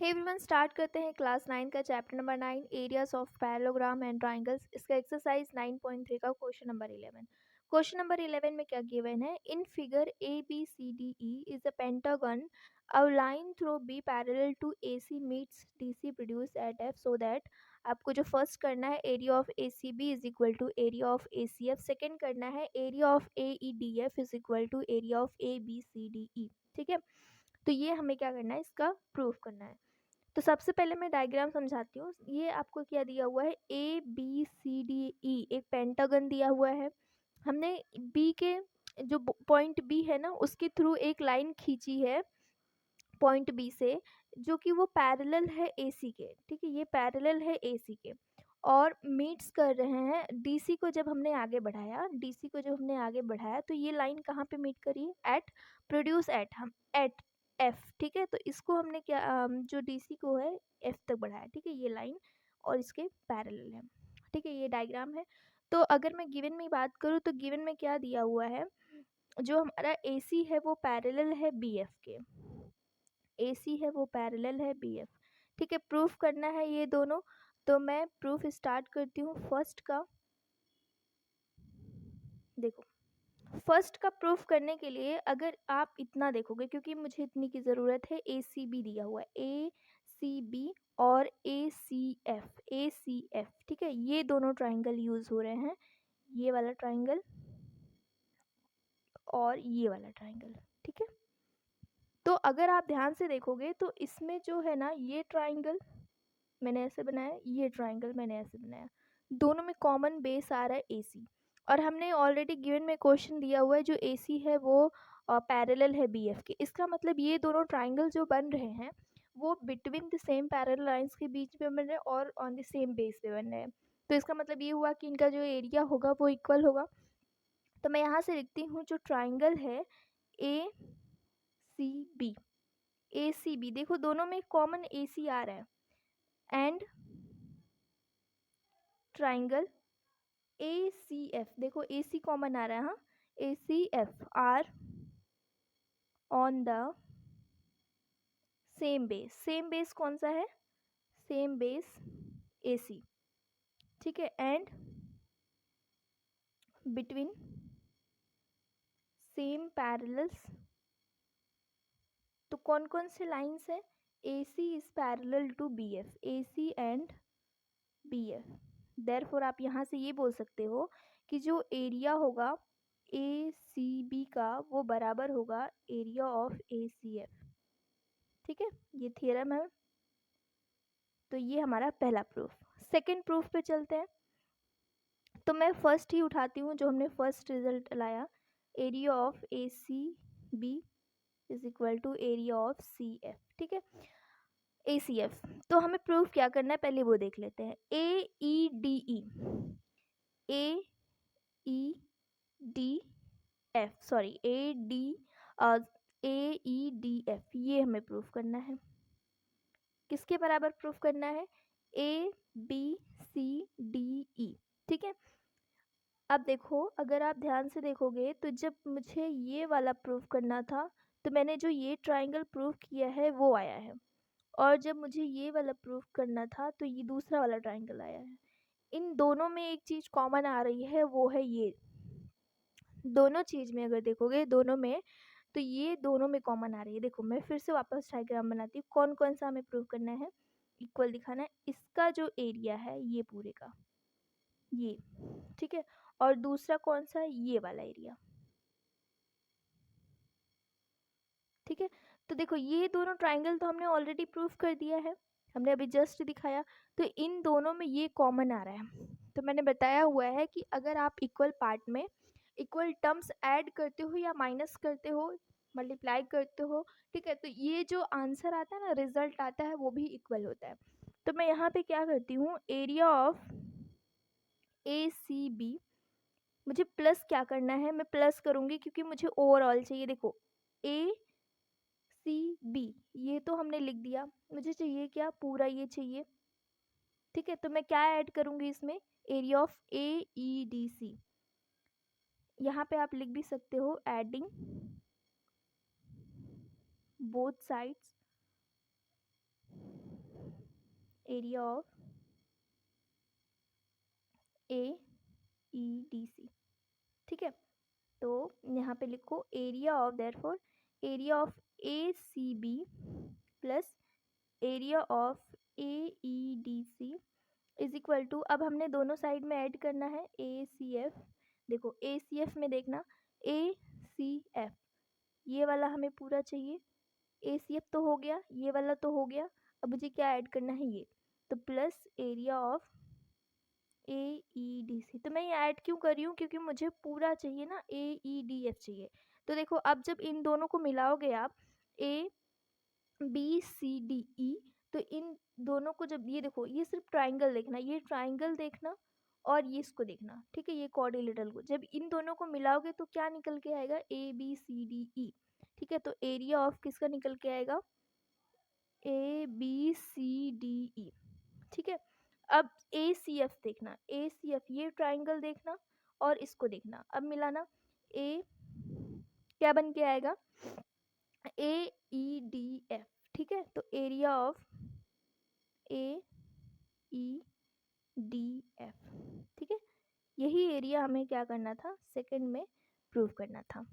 Hey everyone, start करते हैं class 9 का chapter number 9 areas of parallelogram and triangles. इसका एक्सरसाइज 9.3 का क्वेश्चन नंबर 11। क्वेश्चन नंबर 11 में क्या गिवन है? In figure A B C D E is a pentagon, a line through B parallel to A C meets D C produce at F, so that आपको जो first करना है area of A C B is equal to area of A C F, second करना है area of A E D F is equal to area of A B C D E. ठीक है, तो ये हमें क्या करना है, इसका प्रूफ करना है। तो सबसे पहले मैं डायग्राम समझाती हूँ। ये आपको क्या दिया हुआ है, ए बी सी डी ई एक पेंटागन दिया हुआ है। हमने बी के जो पॉइंट बी है ना, उसके थ्रू एक लाइन खींची है पॉइंट बी से, जो कि वो पैरेलल है ए सी के। ठीक है, ये पैरेलल है ए सी के और मीट्स कर रहे हैं डीसी को। जब हमने आगे बढ़ाया, डीसी को जब हमने आगे बढ़ाया तो ये लाइन कहाँ पे मीट करी? एट प्रोड्यूस एट, हम एट एफ। ठीक है, तो इसको हमने क्या जो डीसी को है एफ तक बढ़ाया। ठीक है, ये लाइन और इसके पैरेलल है। ठीक है, ये डायग्राम है। तो अगर मैं गिवन में बात करूँ तो गिवन में क्या दिया हुआ है, जो हमारा ए सी है वो पैरेलल है बी एफ के। ए सी है वो पैरेलल है बी एफ। ठीक है, प्रूफ करना है ये दोनों। तो मैं प्रूफ स्टार्ट करती हूँ फर्स्ट का। देखो, फर्स्ट का प्रूफ करने के लिए अगर आप इतना देखोगे, क्योंकि मुझे इतनी की ज़रूरत है, ए सी बी दिया हुआ है, ए सी बी और ए C F, A C F. ठीक है, ये दोनों ट्राइंगल यूज़ हो रहे हैं, ये वाला ट्राइंगल और ये वाला ट्राइंगल। ठीक है, तो अगर आप ध्यान से देखोगे तो इसमें जो है ना, ये ट्राइंगल मैंने ऐसे बनाया, ये ट्राइंगल मैंने ऐसे बनाया, दोनों में कॉमन बेस आ रहा है ए सी। और हमने ऑलरेडी गिवन में क्वेश्चन दिया हुआ है, जो ए सी है वो पैरेलल है बी एफ के। इसका मतलब ये दोनों ट्राइंगल जो बन रहे हैं वो between the same parallel lines के बीच में बन रहे हैं और ऑन द सेम बेस पे बन रहे हैं। तो इसका मतलब ये हुआ कि इनका जो एरिया होगा वो इक्वल होगा। तो मैं यहाँ से लिखती हूँ, जो ट्राइंगल है A C B, A C B, देखो दोनों में कॉमन ए सी आ रहा है, and triangle A C F, देखो ए सी कॉमन आ रहा है, हाँ, A C F are on the same base. Same base कौन सा है? Same base A C. ठीक है, एंड बिटवीन सेम पैरेलल्स। तो कौन कौन से लाइंस है? A C is parallel to B F, A C and B F. Therefore आप यहाँ से ये बोल सकते हो कि जो एरिया होगा ए सी बी का वो बराबर होगा area of A C F. ठीक है, ये थियरम है। तो ये हमारा पहला प्रूफ। सेकंड प्रूफ पे चलते हैं। तो मैं फर्स्ट ही उठाती हूँ, जो हमने फर्स्ट रिजल्ट लाया, area of A C B is equal to area of C F. ठीक है, ए सी एफ। तो हमें प्रूफ क्या करना है, पहले वो देख लेते हैं। A E D E, A E D F, sorry A D A E D F, ये हमें प्रूफ करना है। किसके बराबर प्रूफ करना है? A B C D E. ठीक है, अब देखो, अगर आप ध्यान से देखोगे तो जब मुझे ये वाला प्रूफ करना था तो मैंने जो ये ट्राइंगल प्रूफ किया है वो आया है, और जब मुझे ये वाला प्रूफ करना था तो ये दूसरा वाला ट्राइंगल आया है। इन दोनों में एक चीज़ कॉमन आ रही है, वो है ये। दोनों चीज़ में अगर देखोगे, दोनों में, तो ये दोनों में कॉमन आ रही है। देखो, मैं फिर से वापस डायग्राम बनाती हूँ। कौन कौन सा हमें प्रूव करना है? इक्वल दिखाना है। इसका जो एरिया है ये पूरे का, ये, ठीक है, और दूसरा कौन सा? ये वाला एरिया। ठीक है, तो देखो, ये दोनों ट्राइंगल तो हमने ऑलरेडी प्रूफ कर दिया है, हमने अभी जस्ट दिखाया। तो इन दोनों में ये कॉमन आ रहा है। तो मैंने बताया हुआ है कि अगर आप इक्वल पार्ट में इक्वल टर्म्स ऐड करते हो या माइनस करते हो, मल्टीप्लाई करते हो, ठीक है, तो ये जो आंसर आता है ना, रिजल्ट आता है, वो भी इक्वल होता है। तो मैं यहाँ पे क्या करती हूँ, area of A C B, मुझे प्लस क्या करना है, मैं प्लस करूँगी क्योंकि मुझे ओवरऑल चाहिए। देखो, ए सी बी, ये तो हमने लिख दिया, मुझे चाहिए क्या? पूरा ये चाहिए। ठीक है, तो मैं क्या ऐड करूँगी इसमें? Area of A E D C. यहाँ पे आप लिख भी सकते हो, adding both sides area of AEDC, ठीक है। तो यहाँ पे लिखो area of, therefore area of ACB plus area of AEDC is equal to, अब हमने दोनों साइड में ऐड करना है ACF। देखो ACF में देखना, ACF ये वाला हमें पूरा चाहिए, ACF तो हो गया, ये वाला तो हो गया, अब मुझे क्या ऐड करना है ये, तो प्लस एरिया ऑफ AEDC। तो मैं ये ऐड क्यों कर रही हूँ, क्योंकि मुझे पूरा चाहिए ना, AEDF चाहिए। तो देखो अब जब इन दोनों को मिलाओगे आप ABCDE, तो इन दोनों को जब, ये देखो ये सिर्फ ट्राइंगल देखना, ये ट्राइंगल देखना और ये इसको देखना, ठीक है, ये क्वाड्रिलेटरल को जब इन दोनों को मिलाओगे तो क्या निकल के आएगा, ABCDE, ठीक है। तो एरिया ऑफ किसका निकल के आएगा, ABCDE, ठीक है। अब ACF देखना, ACF ये ट्राइंगल देखना और इसको देखना, अब मिलाना, ए क्या बन के आएगा, AEDF, ठीक है। तो एरिया ऑफ AEDF, ठीक है, यही एरिया हमें क्या करना था, सेकंड में प्रूव करना था।